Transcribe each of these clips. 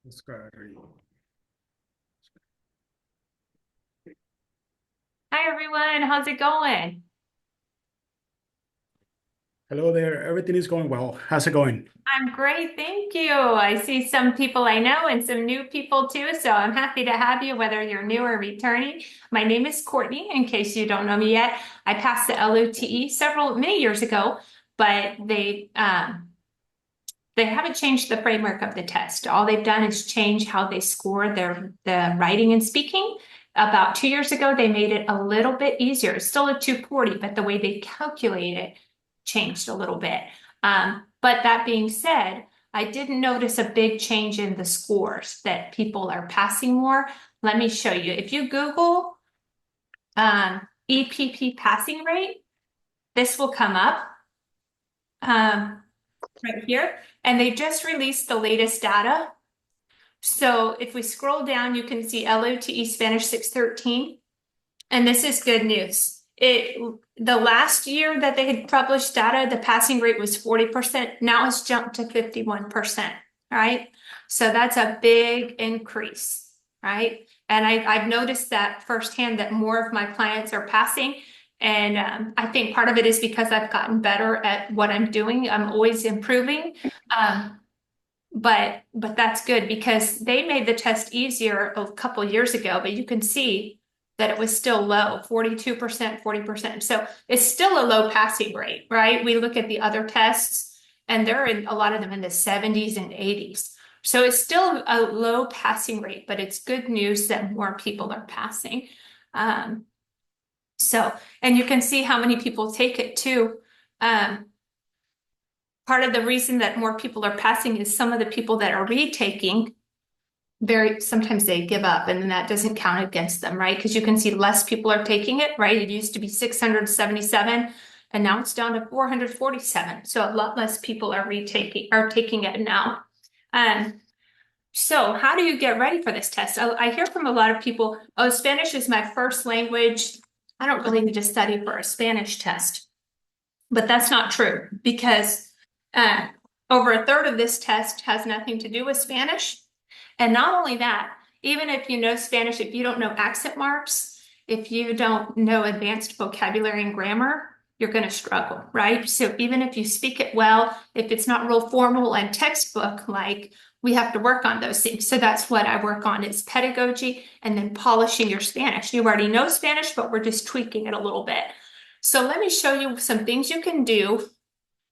Discovery. Hi everyone, how's it going? Hello there. Everything is going well. How's it going? I'm great, thank you. I see some people I know and some new people too, so I'm happy to have you, whether you're new or returning. My name is Courtney, in case you don't know me yet. I passed the LOTE many years ago, but they haven't changed the framework of the test. All they've done is change how they score the writing and speaking. About 2 years ago, they made it a little bit easier. It's still a 240, but the way they calculate it changed a little bit. But that being said, I didn't notice a big change in the scores that people are passing more. Let me show you. If you Google EPP passing rate, this will come up. Um, right here. And they just released the latest data. So if we scroll down, you can see LOTE Spanish 613. And this is good news. The last year that they had published data, the passing rate was 40%. Now it's jumped to 51%. All right. So that's a big increase, right? And I've noticed that firsthand that more of my clients are passing. And I think part of it is because I've gotten better at what I'm doing. I'm always improving. Um, but that's good because they made the test easier a couple years ago, but you can see that it was still low, 42%, 40%. So it's still a low passing rate, right? We look at the other tests and they're in a lot of them in the 70s and 80s. So it's still a low passing rate, but it's good news that more people are passing. Um, and you can see how many people take it too. Um, Part of the reason that more people are passing is some of the people that are retaking sometimes they give up and then that doesn't count against them, right? Because you can see less people are taking it, right? It used to be 677 and now it's down to 447. So a lot less people are taking it now. Um, so how do you get ready for this test? I hear from a lot of people, oh, Spanish is my first language. I don't really need to study for a Spanish test. But that's not true because uh, over a third of this test has nothing to do with Spanish. And not only that, even if you know Spanish, if you don't know accent marks, if you don't know advanced vocabulary and grammar, you're going to struggle, right? So even if you speak it well, if it's not real formal and textbook like, we have to work on those things. So that's what I work on is pedagogy and then polishing your Spanish. You already know Spanish, but we're just tweaking it a little bit. So let me show you some things you can do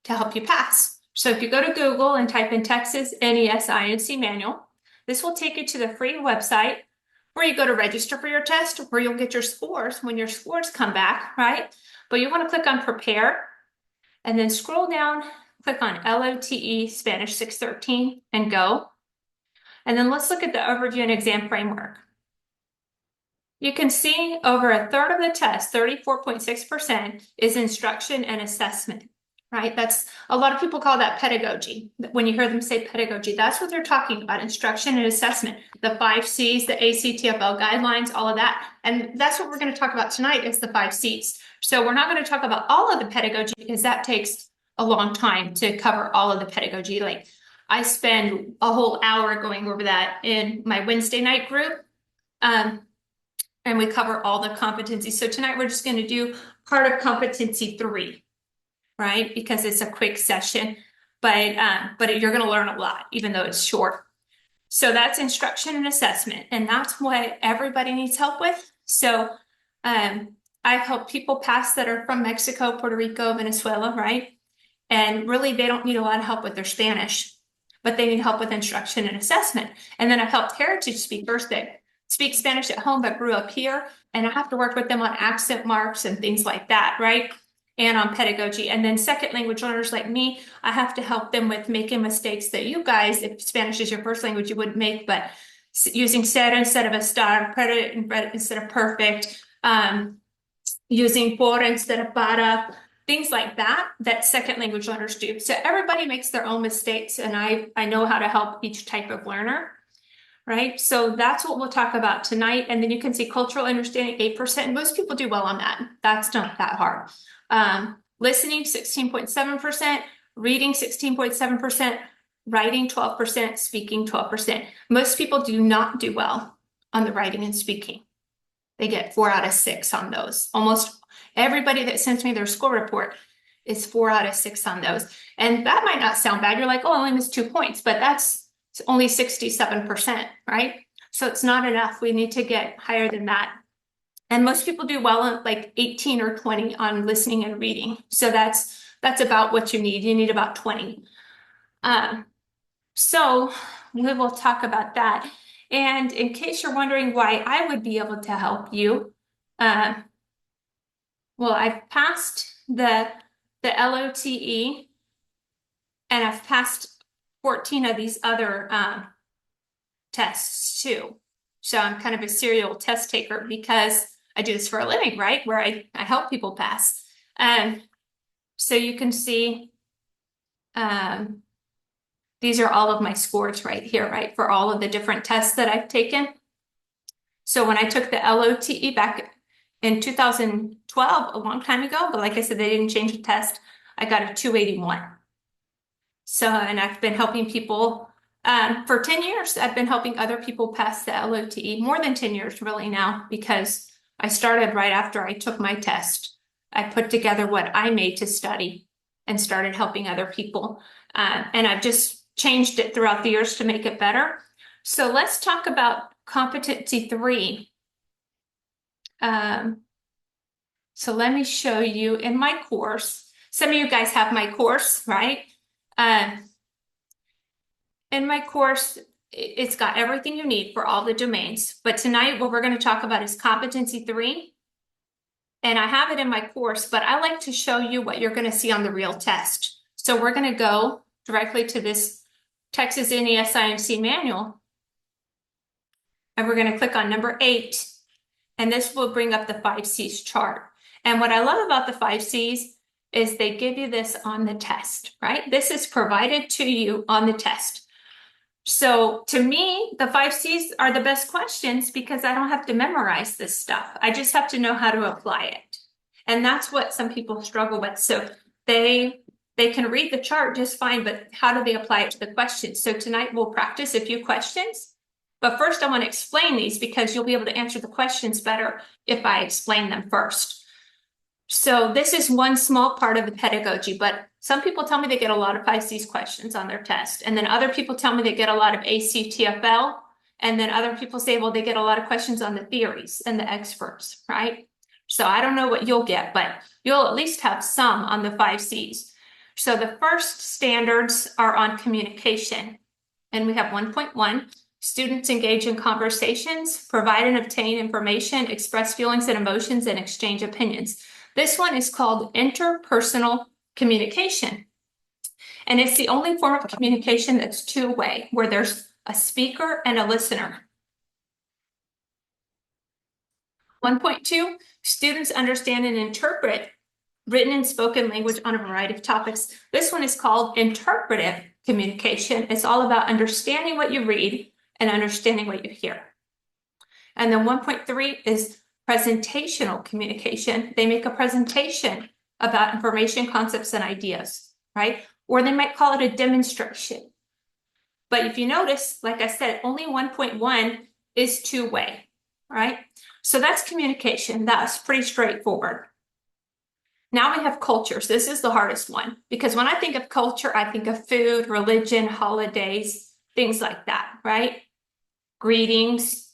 to help you pass. So if you go to Google and type in Texas NESINC manual, this will take you to the free website where you go to register for your test, where you'll get your scores when your scores come back, right? But you want to click on prepare and then scroll down, click on LOTE Spanish 613 and go. And then let's look at the overview and exam framework. You can see over a third of the test, 34.6%, is instruction and assessment, right? That's a lot of people call that pedagogy. When you hear them say pedagogy, that's what they're talking about, instruction and assessment, the 5 C's, the ACTFL guidelines, all of that. And that's what we're going to talk about tonight is the 5 C's. So we're not going to talk about all of the pedagogy because that takes a long time to cover all of the pedagogy. Like I spend a whole hour going over that in my Wednesday night group. Um, and we cover all the competencies. So tonight we're just going to do part of competency 3, right? Because it's a quick session, but you're going to learn a lot, even though it's short. So that's instruction and assessment, and that's what everybody needs help with. So I've helped people pass that are from Mexico, Puerto Rico, Venezuela, right? And really, they don't need a lot of help with their Spanish, but they need help with instruction and assessment. And then I've helped heritage speakers that speak Spanish at home but grew up here, and I have to work with them on accent marks and things like that, right? And on pedagogy. And then second language learners like me, I have to help them with making mistakes that you guys, if Spanish is your first language, you wouldn't make, but using ser instead of estar, predicate instead of perfect, using por instead of para, things like that, that second language learners do. So everybody makes their own mistakes, and I know how to help each type of learner, right? So that's what we'll talk about tonight. And then you can see cultural understanding, 8%. Most people do well on that. That's not that hard. Listening, 16.7%, reading, 16.7%, writing 12%, speaking 12%. Most people do not do well on the writing and speaking. They get 4 out of 6 on those. Almost everybody that sends me their score report is 4 out of 6 on those. And that might not sound bad. You're like, oh, I only missed 2 points, but that's only 67%, right? So it's not enough. We need to get higher than that. And most people do well on like 18 or 20 on listening and reading. So that's about what you need. You need about 20. So we will talk about that. And in case you're wondering why I would be able to help you, well, I've passed the LOTE and I've passed 14 of these other tests too. So I'm kind of a serial test taker because I do this for a living, right? Where I help people pass. So you can see these are all of my scores right here, right? For all of the different tests that I've taken. So when I took the LOTE back in 2012, a long time ago, but like I said, they didn't change the test, I got a 281. So, and I've been helping people for 10 years. I've been helping other people pass the LOTE, more than 10 years really now, because I started right after I took my test. I put together what I made to study and started helping other people. And I've just changed it throughout the years to make it better. So let's talk about competency 3. So let me show you in my course. Some of you guys have my course, right? In my course, it's got everything you need for all the domains. But tonight, what we're going to talk about is competency 3. And I have it in my course, but I like to show you what you're going to see on the real test. So we're going to go directly to this Texas NESIMC manual. And we're going to click on number 8. And this will bring up the 5 C's chart. And what I love about the 5 C's is they give you this on the test, right? This is provided to you on the test. So to me, the 5 C's are the best questions because I don't have to memorize this stuff. I just have to know how to apply it. And that's what some people struggle with. So they can read the chart just fine, but how do they apply it to the questions? So tonight we'll practice a few questions. But first I want to explain these because you'll be able to answer the questions better if I explain them first. So this is one small part of the pedagogy, but some people tell me they get a lot of 5 C's questions on their test. And then other people tell me they get a lot of ACTFL. And then other people say, well, they get a lot of questions on the theories and the experts, right? So I don't know what you'll get, but you'll at least have some on the 5 C's. So the first standards are on communication. And we have 1.1. Students engage in conversations, provide and obtain information, express feelings and emotions, and exchange opinions. This one is called interpersonal communication. And it's the only form of communication that's two-way, where there's a speaker and a listener. 1.2, students understand and interpret written and spoken language on a variety of topics. This one is called interpretive communication. It's all about understanding what you read and understanding what you hear. And then 1.3 is presentational communication. They make a presentation about information, concepts, and ideas, right? Or they might call it a demonstration. But if you notice, like I said, only 1.1 is two-way, right? So that's communication. That's pretty straightforward. Now we have cultures. This is the hardest one because when I think of culture, I think of food, religion, holidays, things like that, right? Greetings,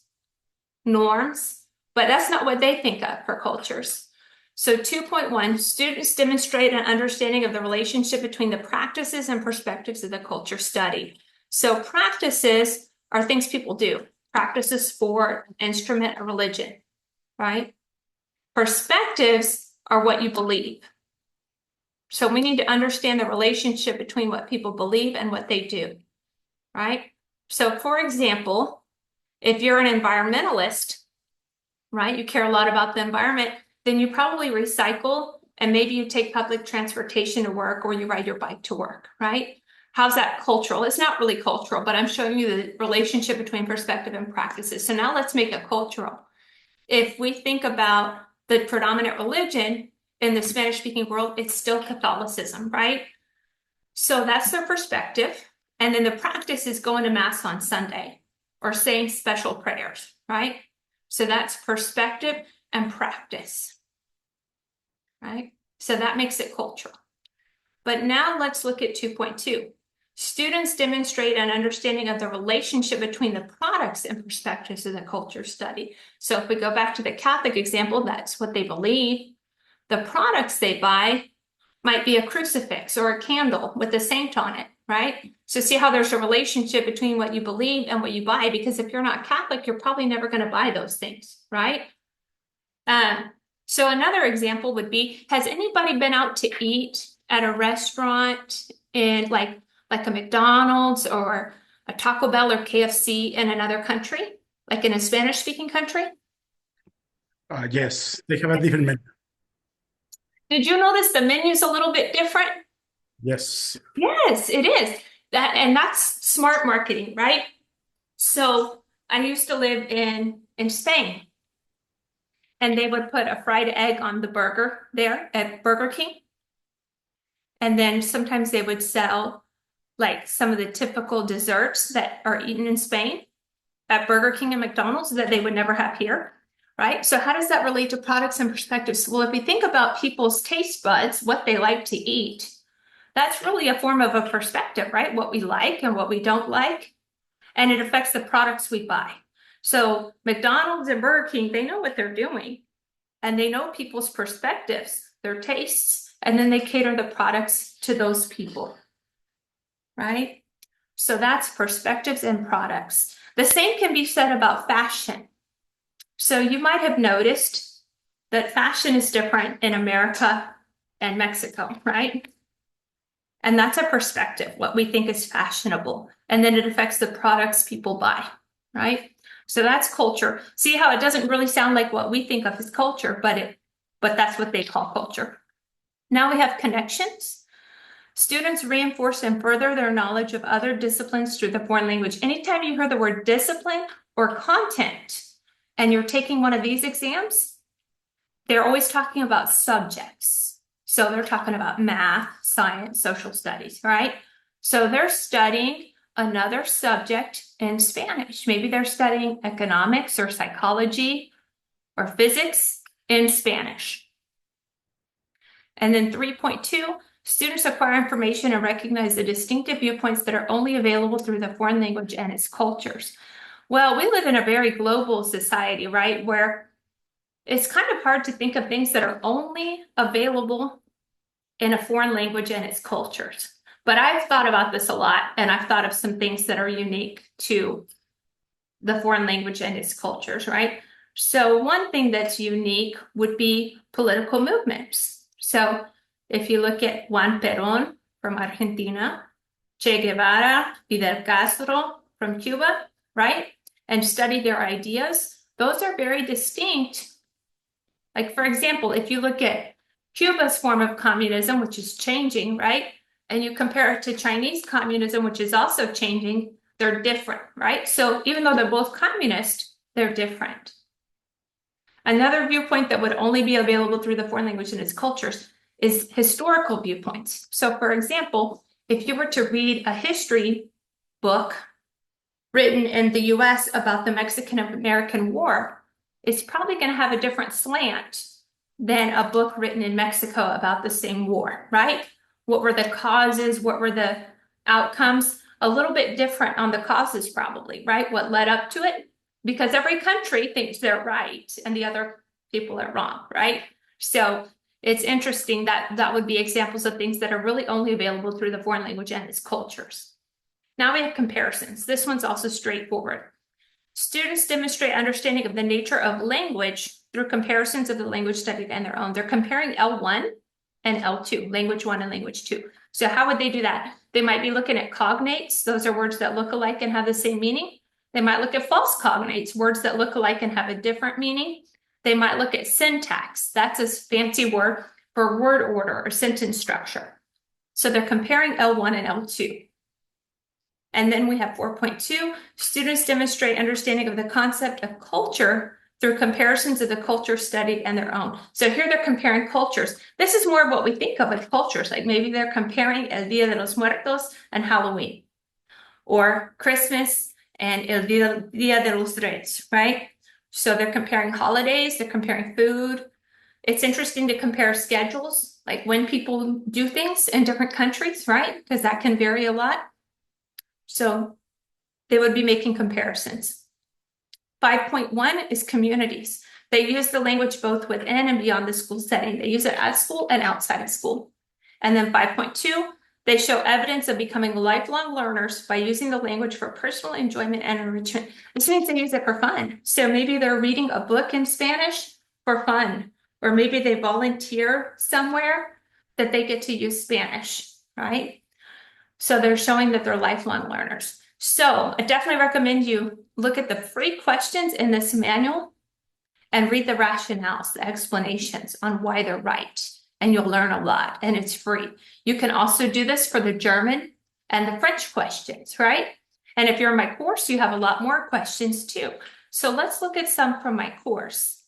norms, but that's not what they think of for cultures. So 2.1, students demonstrate an understanding of the relationship between the practices and perspectives of the culture study. So practices are things people do. Practices, sport, instrument, or religion, right? Perspectives are what you believe. So we need to understand the relationship between what people believe and what they do, right? So for example, if you're an environmentalist, right, you care a lot about the environment, then you probably recycle and maybe you take public transportation to work or you ride your bike to work, right? How's that cultural? It's not really cultural, but I'm showing you the relationship between perspective and practices. So now let's make it cultural. If we think about the predominant religion in the Spanish-speaking world, it's still Catholicism, right? So that's their perspective. And then the practice is going to mass on Sunday or saying special prayers, right? So that's perspective and practice, right? So that makes it cultural. But now let's look at 2.2. Students demonstrate an understanding of the relationship between the products and perspectives of the culture study. So if we go back to the Catholic example, that's what they believe. The products they buy might be a crucifix or a candle with a saint on it, right? So see how there's a relationship between what you believe and what you buy, because if you're not Catholic, you're probably never going to buy those things, right? So another example would be, has anybody been out to eat at a restaurant in like a McDonald's or a Taco Bell or KFC in another country, like in a Spanish-speaking country? Yes, they have a different menu. Did you notice the menu's a little bit different? Yes. Yes, it is. That's smart marketing, right? So I used to live in Spain, and they would put a fried egg on the burger there at Burger King. And then sometimes they would sell like some of the typical desserts that are eaten in Spain at Burger King and McDonald's that they would never have here, right? So how does that relate to products and perspectives? Well, if we think about people's taste buds, what they like to eat, that's really a form of a perspective, right? What we like and what we don't like, and it affects the products we buy. So McDonald's and Burger King, they know what they're doing, and they know people's perspectives, their tastes, and then they cater the products to those people, right? So that's perspectives and products. The same can be said about fashion. So you might have noticed that fashion is different in America and Mexico, right? And that's a perspective, what we think is fashionable. And then it affects the products people buy, right? So that's culture. See how it doesn't really sound like what we think of as culture, but that's what they call culture. Now we have connections. Students reinforce and further their knowledge of other disciplines through the foreign language. Anytime you hear the word discipline or content, and you're taking one of these exams, they're always talking about subjects. So they're talking about math, science, social studies, right? So they're studying another subject in Spanish. Maybe they're studying economics or psychology or physics in Spanish. And then 3.2, students acquire information and recognize the distinctive viewpoints that are only available through the foreign language and its cultures. Well, we live in a very global society, right? Where it's kind of hard to think of things that are only available in a foreign language and its cultures. But I've thought about this a lot, and I've thought of some things that are unique to the foreign language and its cultures, right? So one thing that's unique would be political movements. So if you look at Juan Perón from Argentina, Che Guevara, Fidel Castro from Cuba, right? And study their ideas, those are very distinct. Like, for example, if you look at Cuba's form of communism, which is changing, right? And you compare it to Chinese communism, which is also changing, they're different, right? So even though they're both communist, they're different. Another viewpoint that would only be available through the foreign language and its cultures is historical viewpoints. So for example, if you were to read a history book written in the US about the Mexican-American War, it's probably going to have a different slant than a book written in Mexico about the same war, right? What were the causes? What were the outcomes? A little bit different on the causes probably, right? What led up to it? Because every country thinks they're right and the other people are wrong, right? So it's interesting that that would be examples of things that are really only available through the foreign language and its cultures. Now we have comparisons. This one's also straightforward. Students demonstrate understanding of the nature of language through comparisons of the language studied and their own. They're comparing L1 and L2, language 1 and language 2. So how would they do that? They might be looking at cognates. Those are words that look alike and have the same meaning. They might look at false cognates, words that look alike and have a different meaning. They might look at syntax. That's a fancy word for word order or sentence structure. So they're comparing L1 and L2. And then we have 4.2, students demonstrate understanding of the concept of culture through comparisons of the culture studied and their own. So here they're comparing cultures. This is more of what we think of as cultures, like maybe they're comparing El Dia de los Muertos and Halloween. or Christmas and El Dia de los Reyes, right? So they're comparing holidays, they're comparing food. It's interesting to compare schedules, like when people do things in different countries, right? Because that can vary a lot. So they would be making comparisons. 5.1 is communities. They use the language both within and beyond the school setting. They use it at school and outside of school. And then 5.2, they show evidence of becoming lifelong learners by using the language for personal enjoyment and enrichment. This means they use it for fun. So maybe they're reading a book in Spanish for fun, or maybe they volunteer somewhere that they get to use Spanish, right? So they're showing that they're lifelong learners. So I definitely recommend you look at the free questions in this manual and read the rationales, the explanations on why they're right. And you'll learn a lot, and it's free. You can also do this for the German and the French questions, right? And if you're in my course, you have a lot more questions too. So let's look at some from my course.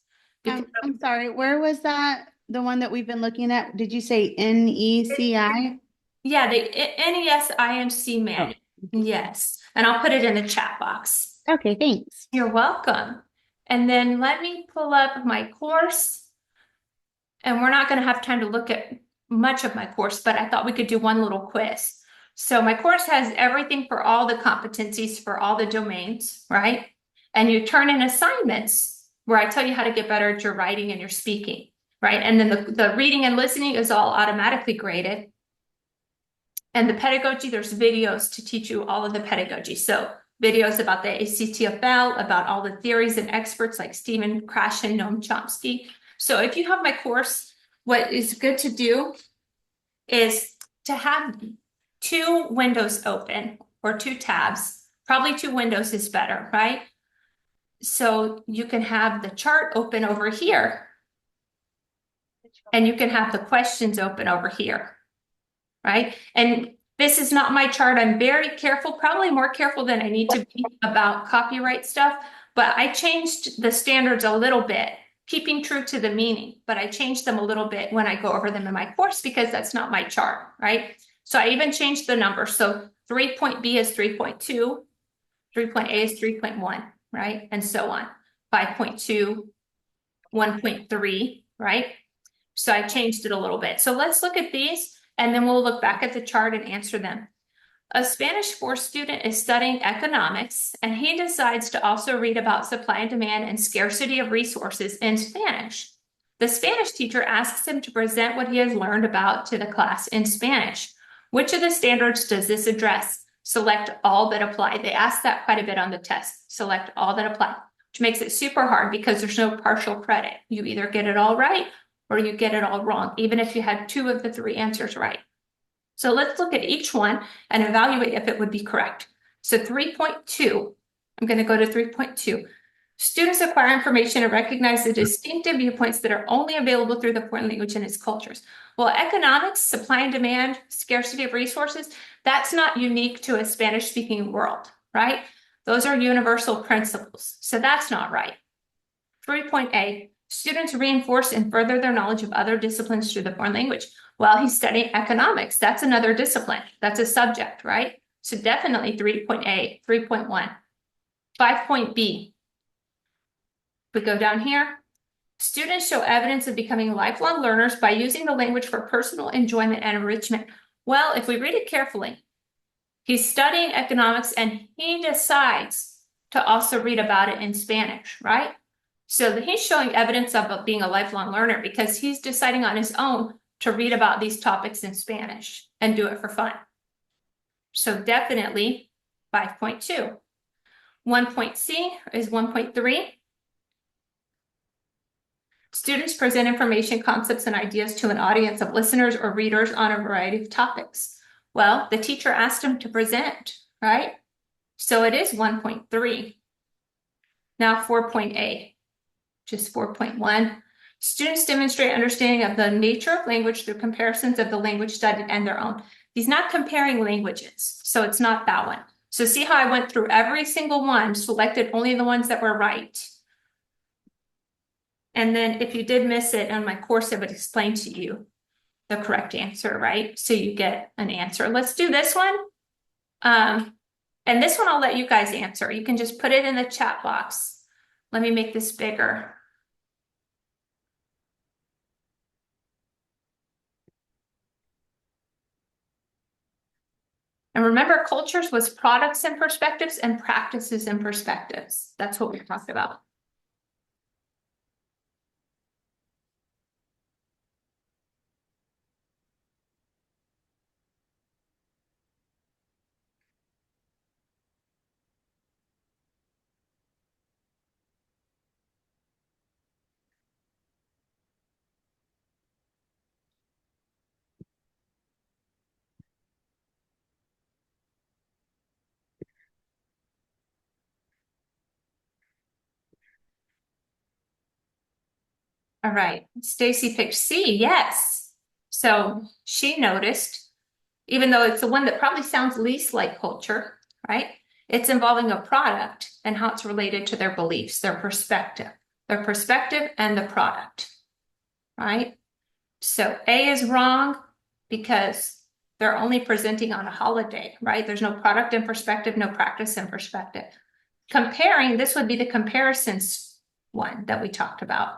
I'm sorry, where was that? The one that we've been looking at? Did you say NECI? Yeah, the NESIMC manual. Yes, and I'll put it in the chat box. Okay, thanks. You're welcome. And then let me pull up my course. And we're not going to have time to look at much of my course, but I thought we could do one little quiz. So my course has everything for all the competencies for all the domains, right? And you turn in assignments where I tell you how to get better at your writing and your speaking, right? And then the reading and listening is all automatically graded. And the pedagogy, there's videos to teach you all of the pedagogy. So videos about the ACTFL, about all the theories and experts like Stephen Krashen, Noam Chomsky. So if you have my course, what is good to do is to have two windows open or two tabs. Probably two windows is better, right? So you can have the chart open over here, and you can have the questions open over here, right? And this is not my chart. I'm very careful, probably more careful than I need to be about copyright stuff, but I changed the standards a little bit, keeping true to the meaning, but I changed them a little bit when I go over them in my course because that's not my chart, right? So I even changed the number. So 3.B is 3.2, 3.A is 3.1, right? And so on. 5.2, 1.3, right? So I changed it a little bit. So let's look at these and then we'll look back at the chart and answer them. A Spanish 4 student is studying economics, and he decides to also read about supply and demand and scarcity of resources in Spanish. The Spanish teacher asks him to present what he has learned about to the class in Spanish. Which of the standards does this address? Select all that apply. They ask that quite a bit on the test. Select all that apply, which makes it super hard because there's no partial credit. You either get it all right or you get it all wrong, even if you had 2 of the 3 answers right. So let's look at each one and evaluate if it would be correct. So 3.2, I'm going to go to 3.2. Students acquire information and recognize the distinctive viewpoints that are only available through the foreign language and its cultures. Well, economics, supply and demand, scarcity of resources, that's not unique to a Spanish-speaking world, right? Those are universal principles. So that's not right. 3.A, students reinforce and further their knowledge of other disciplines through the foreign language. Well, he's studying economics. That's another discipline. That's a subject, right? So definitely 3.A, 3.1. 5.B. We go down here. Students show evidence of becoming lifelong learners by using the language for personal enjoyment and enrichment. Well, if we read it carefully, he's studying economics and he decides to also read about it in Spanish, right? So he's showing evidence of being a lifelong learner because he's deciding on his own to read about these topics in Spanish and do it for fun. So definitely 5.2. 1.C is 1.3. Students present information, concepts, and ideas to an audience of listeners or readers on a variety of topics. Well, the teacher asked him to present, right? So it is 1.3. Now 4.A, just 4.1. Students demonstrate understanding of the nature of language through comparisons of the language studied and their own. He's not comparing languages, so it's not that one. So see how I went through every single one, selected only the ones that were right. And then if you did miss it on my course, it would explain to you the correct answer, right? So you get an answer. Let's do this one. And And this one I'll let you guys answer. You can just put it in the chat box. Let me make this bigger. And remember, cultures was products and perspectives and practices and perspectives. That's what we talked about. All right, Stacy picked C, yes. So she noticed, even though it's the one that probably sounds least like culture, right? It's involving a product and how it's related to their beliefs, their perspective and the product, right? So A is wrong because they're only presenting on a holiday, right? There's no product in perspective, no practice in perspective. Comparing, this would be the comparisons one that we talked about.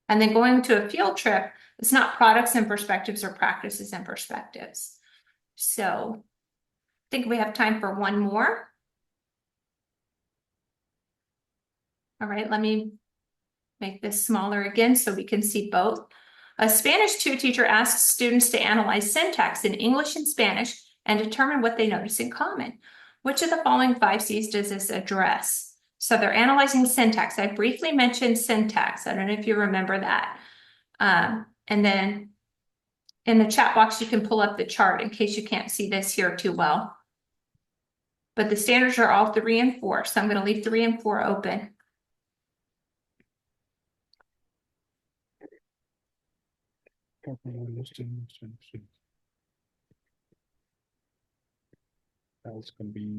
And then going to a field trip, it's not products and perspectives or practices and perspectives. So I think we have time for one more. All right, let me make this smaller again so we can see both. A Spanish 2 teacher asks students to analyze syntax in English and Spanish and determine what they notice in common. Which of the following 5 C's does this address? So they're analyzing syntax. I briefly mentioned syntax. I don't know if you remember that. And then in the chat box, you can pull up the chart in case you can't see this here too well. But the standards are all 3 and 4. So I'm going to leave 3 and 4 open. Else can be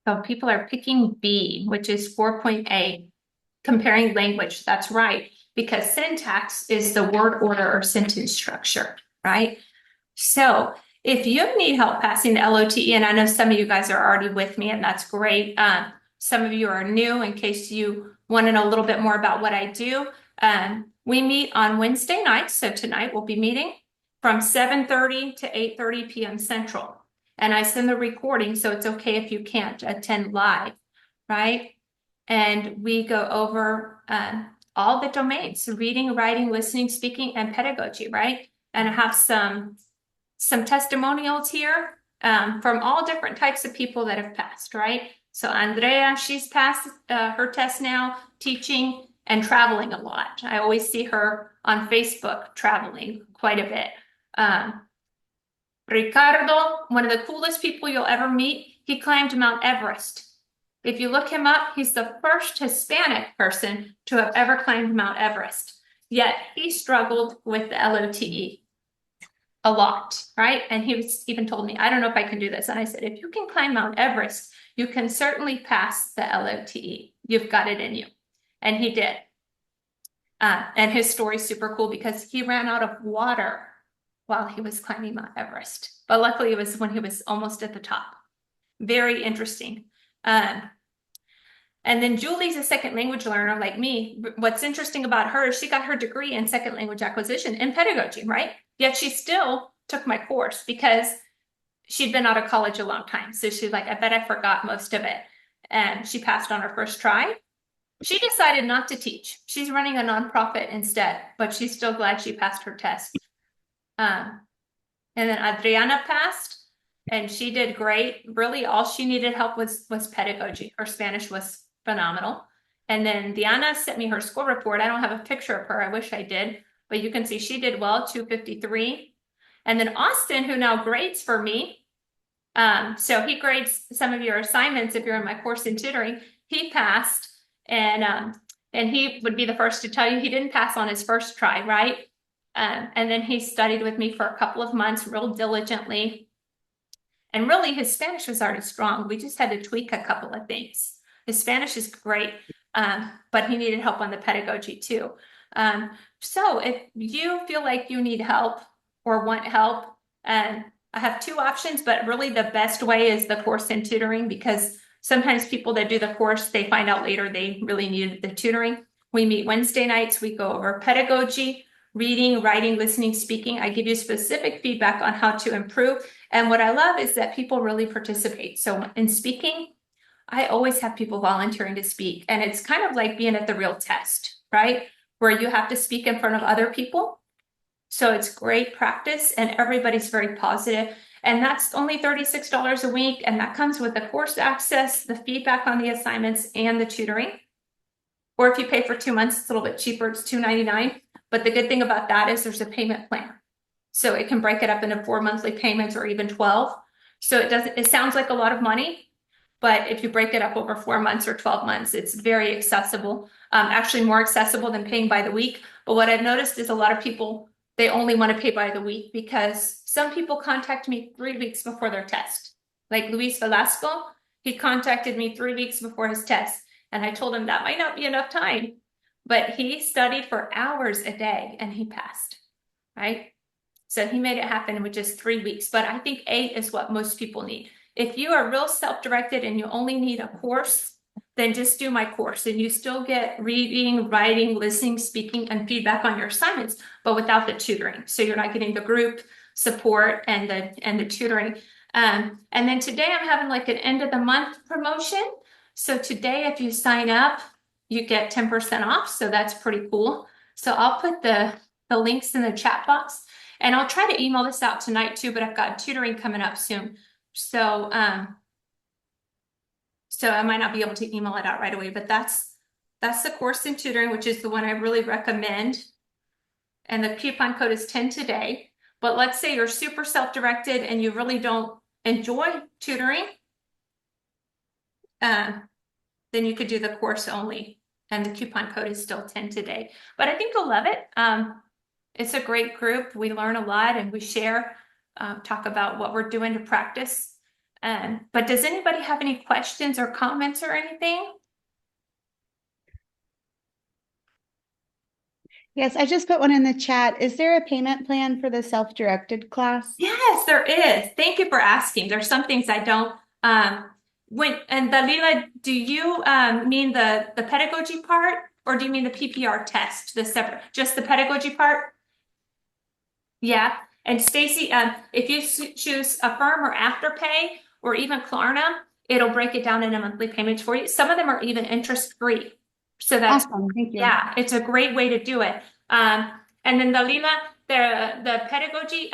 So people are picking B, which is 4.8, comparing language. That's right, because syntax is the word order or sentence structure, right? So if you need help passing the LOTE, and I know some of you guys are already with me, and that's great. Some of you are new. In case you want to know a little bit more about what I do, we meet on Wednesday nights. So tonight we'll be meeting from 7:30 to 8:30 p.m. Central. And I send the recording, so it's okay if you can't attend live, right? And we go over all the domains: reading, writing, listening, speaking, and pedagogy, right? And I have some testimonials here from all different types of people that have passed, right? So Andrea, she's passed her test now, teaching and traveling a lot. I always see her on Facebook traveling quite a bit. Ricardo, one of the coolest people you'll ever meet, he climbed Mount Everest. If you look him up, he's the first Hispanic person to have ever climbed Mount Everest. Yet he struggled with the LOTE a lot, right? And he was even told me, I don't know if I can do this. And I said, if you can climb Mount Everest, you can certainly pass the LOTE. You've got it in you. And he did. And his story's super cool because he ran out of water while he was climbing Mount Everest. But luckily it was when he was almost at the top. Very interesting. And then Julie's a second language learner like me. What's interesting about her is she got her degree in second language acquisition in pedagogy, right? Yet she still took my course because she'd been out of college a long time. So she's like, I bet I forgot most of it. And she passed on her first try. She decided not to teach. She's running a nonprofit instead, but she's still glad she passed her test. And then Adriana passed, and she did great. Really, all she needed help was pedagogy. Her Spanish was phenomenal. And then Diana sent me her score report. I don't have a picture of her. I wish I did, but you can see she did well, 253. And then Austin, who now grades for me, so he grades some of your assignments if you're in my course in tutoring. He passed, and he would be the first to tell you he didn't pass on his first try, right? And then he studied with me for a couple of months real diligently. And really, his Spanish was already strong. We just had to tweak a couple of things. His Spanish is great, but he needed help on the pedagogy too. So if you feel like you need help or want help, I have two options, but really the best way is the course in tutoring, because sometimes people that do the course, they find out later they really needed the tutoring. We meet Wednesday nights. We go over pedagogy, reading, writing, listening, speaking. I give you specific feedback on how to improve. And what I love is that people really participate. So in speaking, I always have people volunteering to speak. And it's kind of like being at the real test, right? Where you have to speak in front of other people. So it's great practice and everybody's very positive. And that's only $36 a week. And that comes with the course access, the feedback on the assignments, and the tutoring. Or if you pay for 2 months, it's a little bit cheaper. It's $2.99. But the good thing about that is there's a payment plan. So it can break it up into 4 monthly payments or even 12. So it sounds like a lot of money, but if you break it up over 4 months or 12 months, it's very accessible. Actually more accessible than paying by the week. But what I've noticed is a lot of people, they only want to pay by the week because some people contact me 3 weeks before their test. Like Luis Velasco, he contacted me 3 weeks before his test. And I told him that might not be enough time, but he studied for hours a day and he passed, right? So he made it happen with just 3 weeks, but I think 8 is what most people need. If you are real self-directed and you only need a course, then just do my course and you still get reading, writing, listening, speaking, and feedback on your assignments, but without the tutoring. So you're not getting the group support and the tutoring. And then today I'm having like an end of the month promotion. So today, if you sign up, you get 10% off. So that's pretty cool. So I'll put the links in the chat box. And I'll try to email this out tonight too, but I've got tutoring coming up soon. So I might not be able to email it out right away, but that's the course in tutoring, which is the one I really recommend. And the coupon code is 10 today. But let's say you're super self-directed and you really don't enjoy tutoring, then you could do the course only. And the coupon code is still 10 today. But I think you'll love it. It's a great group. We learn a lot and we share, talk about what we're doing to practice. But does anybody have any questions or comments or anything? Yes, I just put one in the chat. Is there a payment plan for the self-directed class? Yes, there is. Thank you for asking. There's some things I don't. And Dalila, do you mean the pedagogy part, or do you mean the PPR test, the separate, just the pedagogy part? Yeah. And Stacy, if you choose Affirm or Afterpay or even Klarna, it'll break it down into monthly payments for you. Some of them are even interest-free. So that's Awesome. Thank you. yeah, it's a great way to do it. And then Dalila, the pedagogy,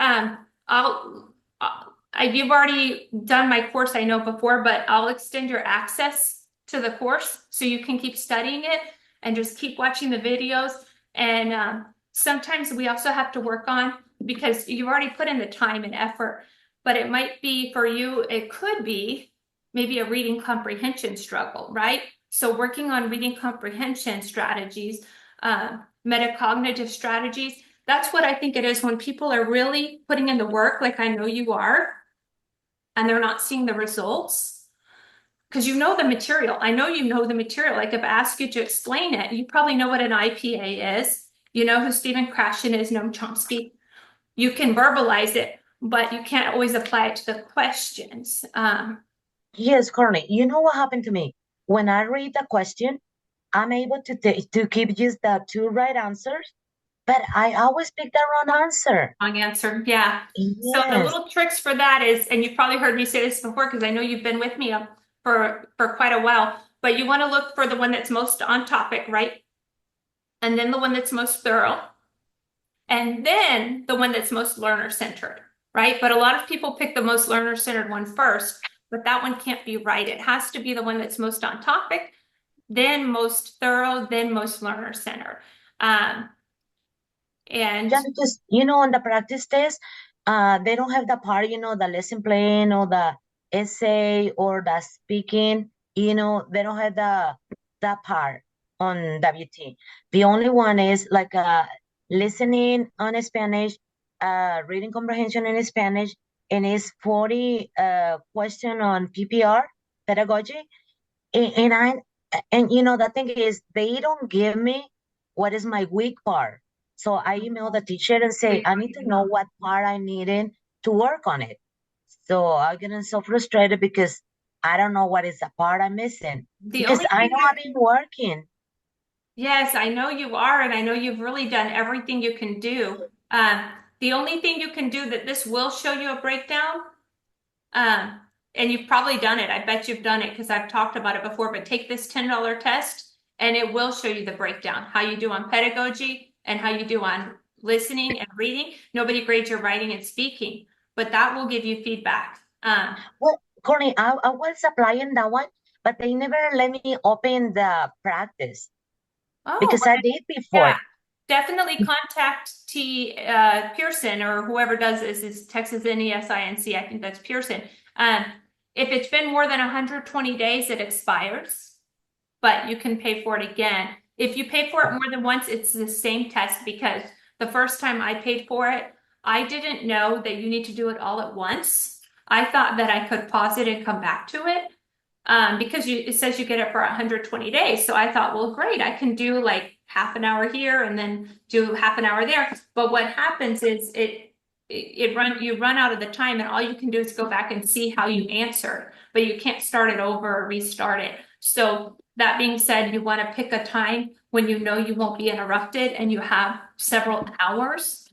you've already done my course, I know before, but I'll extend your access to the course so you can keep studying it and just keep watching the videos. And sometimes we also have to work on, because you've already put in the time and effort, but it might be for you, it could be maybe a reading comprehension struggle, right? So working on reading comprehension strategies, metacognitive strategies, that's what I think it is when people are really putting in the work, like I know you are, and they're not seeing the results. Because you know the material. I know you know the material. Like if I ask you to explain it, you probably know what an IPA is. You know who Stephen Krashen is, Noam Chomsky. You can verbalize it, but you can't always apply it to the questions. Yes, Courtney, you know what happened to me? When I read the question, I'm able to keep just the two right answers, but I always pick the wrong answer. Wrong answer. Yeah. So the Yes. little tricks for that is, and you've probably heard me say this before because I know you've been with me for quite a while, but you want to look for the one that's most on topic, right? And then the one that's most thorough. And then the one that's most learner-centered, right? But a lot of people pick the most learner-centered one first, but that one can't be right. It has to be the one that's most on topic, then most thorough, then most learner-centered. And Yeah, because on the practice test, they don't have the part, the lesson plan or the essay or the speaking, they don't have that part on WT. The only one is like listening on Spanish, reading comprehension in Spanish, and it's 40 question on PPR, pedagogy, And and you know, the thing is, they don't give me what is my weak part. So I email the teacher and say, I need to know what part I needed to work on it. So I'm getting so frustrated because I don't know what is the part I'm missing. The Because only I thing know I've been working. Yes, I know you are, and I know you've really done everything you can do. The only thing you can do that this will show you a breakdown, um, and you've probably done it. I bet you've done it because I've talked about it before, but take this $10 test and it will show you the breakdown, how you do on pedagogy and how you do on listening and reading. Nobody grades your writing and speaking, but that will give you feedback. Well, Courtney, I was applying that one, but they never let me open the practice Oh, because I did yeah, before. definitely contact Pearson or whoever does this is Texas NESINC. I think that's Pearson. If it's been more than 120 days, it expires, but you can pay for it again. If you pay for it more than once, it's the same test because the first time I paid for it, I didn't know that you need to do it all at once. I thought that I could pause it and come back to it because it says you get it for 120 days. So I thought, well, great, I can do like half an hour here and then do half an hour there. But what happens is you run out of the time and all you can do is go back and see how you answer, but you can't start it over or restart it. So that being said, you want to pick a time when you know you won't be interrupted and you have several hours.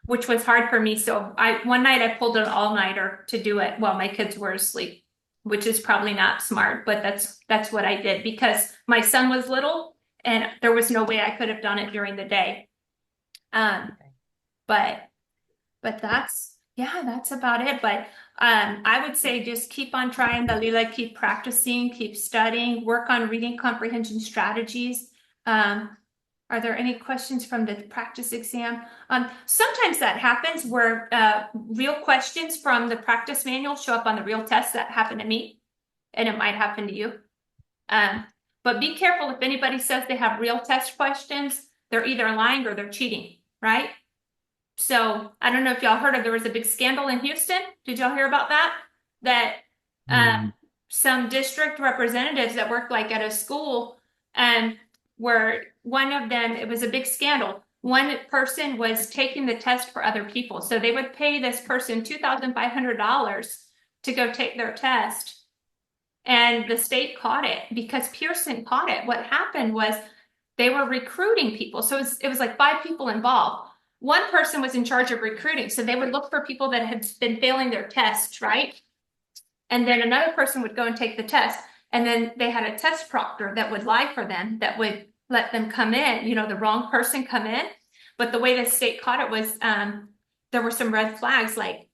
Which was hard for me. So one night I pulled an all-nighter to do it while my kids were asleep, which is probably not smart, but that's what I did because my son was little and there was no way I could have done it during the day. But that's about it. But I would say just keep on trying, Dalila, keep practicing, keep studying, work on reading comprehension strategies. Are there any questions from the practice exam? Sometimes that happens where real questions from the practice manual show up on the real test. That happened to me, and it might happen to you. But be careful if anybody says they have real test questions, they're either lying or they're cheating, right? So I don't know if y'all heard of, there was a big scandal in Houston. Did y'all hear about that? That some district representatives that worked like at a school and where one of them, it was a big scandal. One person was taking the test for other people. So they would pay this person $2,500 to go take their test. And the state caught it because Pearson caught it. What happened was they were recruiting people. So it was like 5 people involved. One person was in charge of recruiting. So they would look for people that had been failing their tests, right? And then another person would go and take the test. And then they had a test proctor that would lie for them, that would let them come in, the wrong person come in. But the way the state caught it was there were some red flags, like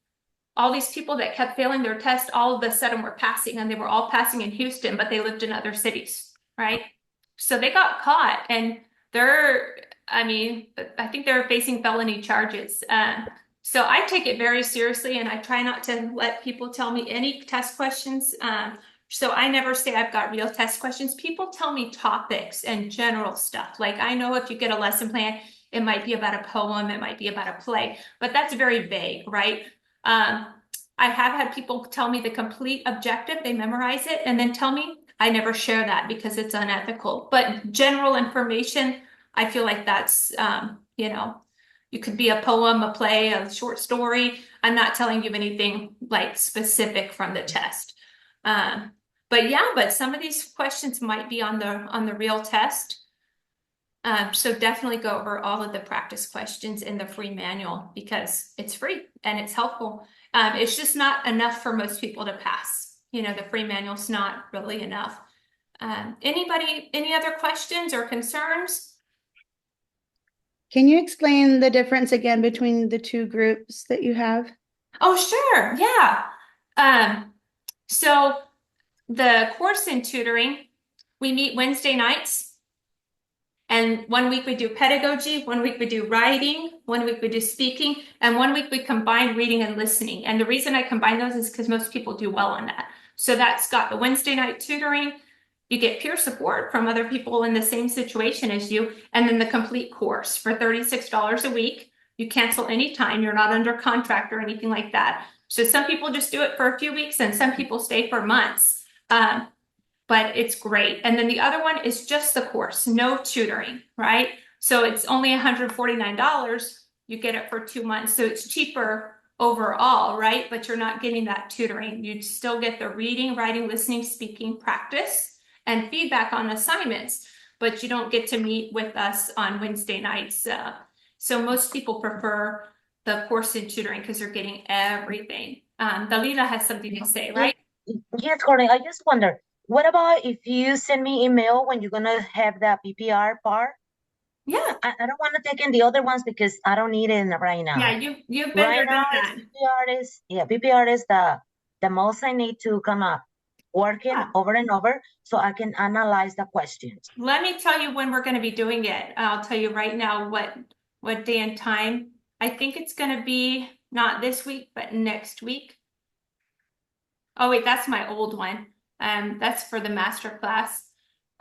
all these people that kept failing their test, all of a sudden were passing, and they were all passing in Houston, but they lived in other cities, right? So they got caught, and I think they're facing felony charges. So I take it very seriously, and I try not to let people tell me any test questions. So I never say I've got real test questions. People tell me topics and general stuff. Like I know if you get a lesson plan, it might be about a poem, it might be about a play, but that's very vague, right? I have had people tell me the complete objective, they memorize it, and then tell me I never share that because it's unethical. But general information, I feel like that's, you could be a poem, a play, a short story. I'm not telling you anything like specific from the test. But some of these questions might be on the real test. So definitely go over all of the practice questions in the free manual because it's free and it's helpful. It's just not enough for most people to pass. The free manual's not really enough. Any other questions or concerns? Can you explain the difference again between the two groups that you have? Oh, sure. Yeah. So the course in tutoring, we meet Wednesday nights. And 1 week we do pedagogy, 1 week we do writing, 1 week we do speaking, and 1 week we combine reading and listening. And the reason I combine those is because most people do well on that. So that's got the Wednesday night tutoring. You get peer support from other people in the same situation as you, and then the complete course for $36 a week. You cancel anytime, you're not under contract or anything like that. So some people just do it for a few weeks and some people stay for months. but it's great. And then the other one is just the course, no tutoring, right? So it's only $149. You get it for 2 months. So it's cheaper overall, right? But you're not getting that tutoring. You still get the reading, writing, listening, speaking practice and feedback on assignments, but you don't get to meet with us on Wednesday nights. So most people prefer the course in tutoring because they're getting everything. Dalila has something to say, right? Yes, Courtney, I just wonder, what about if you send me email when you're gonna have the PPR part? Yeah. I don't want to take in the other ones because I don't need it right now. Yeah, you've been there, Right now, done that. PPR is the most I need to come up working Yeah. over and over so I can analyze the questions. Let me tell you when we're going to be doing it. I'll tell you right now what day and time. I think it's going to be not this week, but next week. Oh wait, that's my old one. That's for the master class.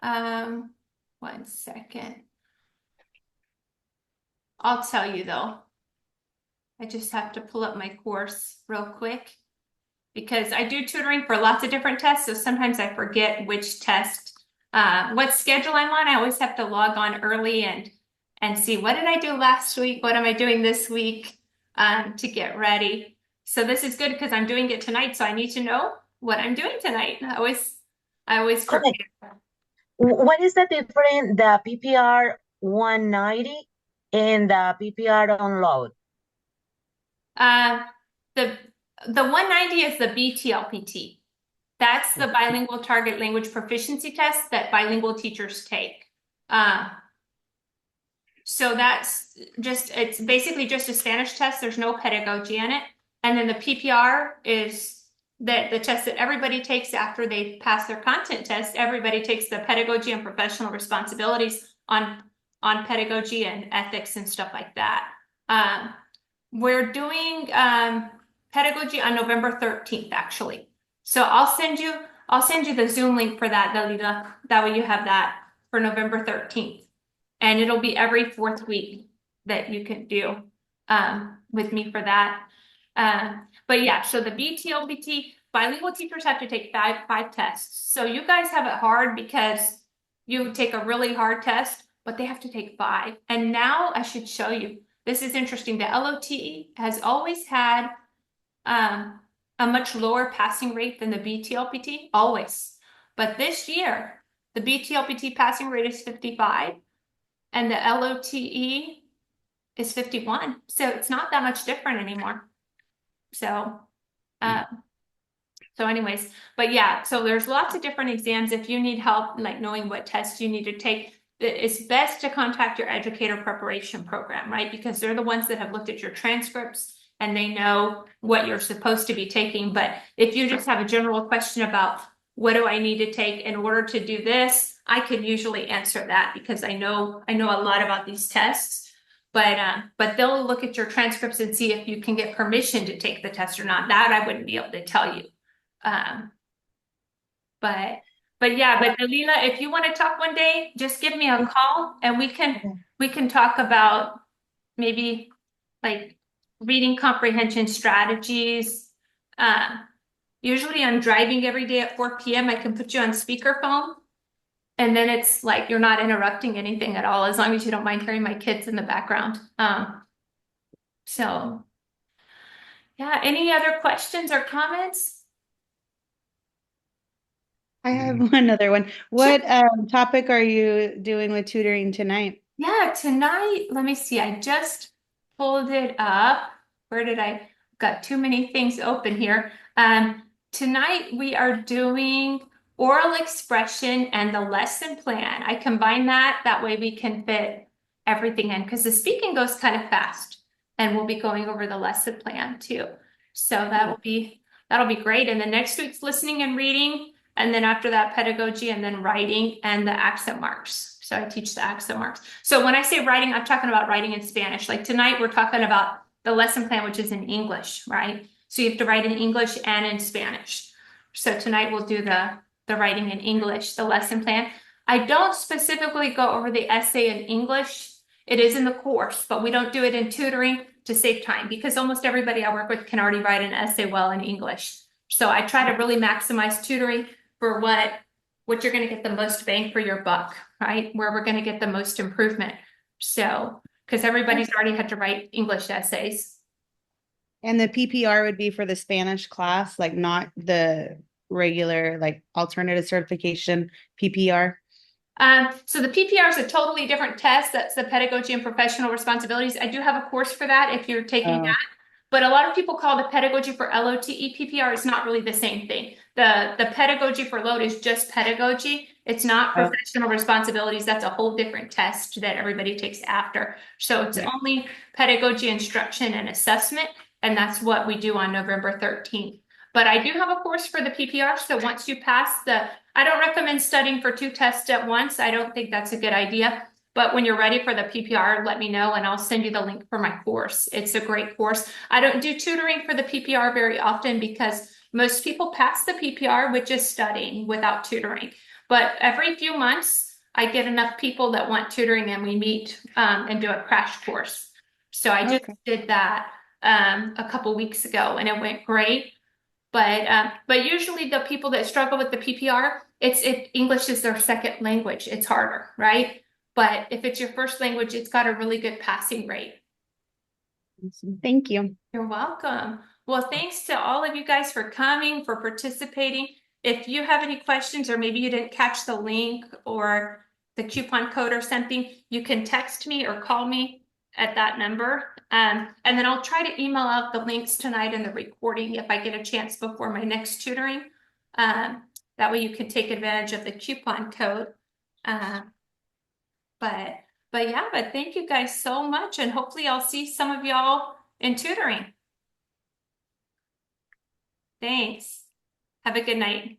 1 second. I'll tell you though. I just have to pull up my course real quick because I do tutoring for lots of different tests. So sometimes I forget which test, what schedule I'm on. I always have to log on early and see what did I do last week? What am I doing this week to get ready? So this is good because I'm doing it tonight. So I need to know what I'm doing tonight. I always forget. Okay. What is the difference, the PPR 190 and the PPR on LOTE? The 190 is the BTLPT. That's the bilingual target language proficiency test that bilingual teachers take. So that's it's basically just a Spanish test. There's no pedagogy in it. And then the PPR is the test that everybody takes after they pass their content test. Everybody takes the pedagogy and professional responsibilities on pedagogy and ethics and stuff like that. We're doing pedagogy on November 13th, actually. So I'll send you the Zoom link for that, Dalila. That way you have that for November 13th. And it'll be every 4th week that you can do with me for that. But yeah, so the BTLBT, bilingual teachers have to take five tests. So you guys have it hard because you take a really hard test, but they have to take 5. And now I should show you. This is interesting. The LOTE has always had a much lower passing rate than the BTLPT, always. But this year, the BTLPT passing rate is 55 and the LOTE is 51. So it's not that much different anymore. So anyways, but yeah, so there's lots of different exams. If you need help, like knowing what tests you need to take, it's best to contact your educator preparation program, right? Because they're the ones that have looked at your transcripts and they know what you're supposed to be taking. But if you just have a general question about what do I need to take in order to do this, I can usually answer that because I know a lot about these tests. But they'll look at your transcripts and see if you can get permission to take the test or not. That I wouldn't be able to tell you. But yeah, but Dalila, if you want to talk one day, just give me a call and we can talk about maybe like reading comprehension strategies. Usually I'm driving every day at 4 p.m. I can put you on speakerphone. And then it's like you're not interrupting anything at all, as long as you don't mind hearing my kids in the background. So yeah, any other questions or comments? I have one other one. What topic are you doing with tutoring tonight? Yeah, tonight, let me see. I just pulled it up. Where did I got too many things open here. Tonight we are doing oral expression and the lesson plan. I combine that way we can fit everything in because the speaking goes kind of fast and we'll be going over the lesson plan too. So that'll be great. And then next week's listening and reading. And then after that, pedagogy and then writing and the accent marks. So I teach the accent marks. So when I say writing, I'm talking about writing in Spanish. Like tonight, we're talking about the lesson plan, which is in English, right? So you have to write in English and in Spanish. So tonight we'll do the writing in English, the lesson plan. I don't specifically go over the essay in English. It is in the course, but we don't do it in tutoring to save time because almost everybody I work with can already write an essay well in English. So I try to really maximize tutoring for what what you're going to get the most bang for your buck, right? Where we're going to get the most improvement. So, because everybody's already had to write English essays. And the PPR would be for the Spanish class, like not the regular, like alternative certification PPR. So the PPR is a totally different test. That's the pedagogy and professional responsibilities. I do have a course for that if you're taking that. But a lot of people call the pedagogy for LOTE PPR. It's not really the same thing. The pedagogy for LOTE is just pedagogy. It's not professional responsibilities. That's a whole different test that everybody takes after. So it's only pedagogy, instruction, and assessment. And that's what we do on November 13th. But I do have a course for the PPR. So once you pass I don't recommend studying for 2 tests at once. I don't think that's a good idea. But when you're ready for the PPR, let me know and I'll send you the link for my course. It's a great course. I don't do tutoring for the PPR very often because most people pass the PPR with just studying without tutoring. But every few months, I get enough people that want tutoring and we meet and do a crash course. So I just did that a couple weeks ago and it went great. But usually the people that struggle with the PPR, English is their second language. It's harder, right? But if it's your first language, it's got a really good passing rate. Thank you. You're welcome. Well, thanks to all of you guys for coming, for participating. If you have any questions or maybe you didn't catch the link or the coupon code or something, you can text me or call me at that number. And then I'll try to email out the links tonight in the recording if I get a chance before my next tutoring. That way you can take advantage of the coupon code. But thank you guys so much. And hopefully I'll see some of y'all in tutoring. Thanks. Have a good night.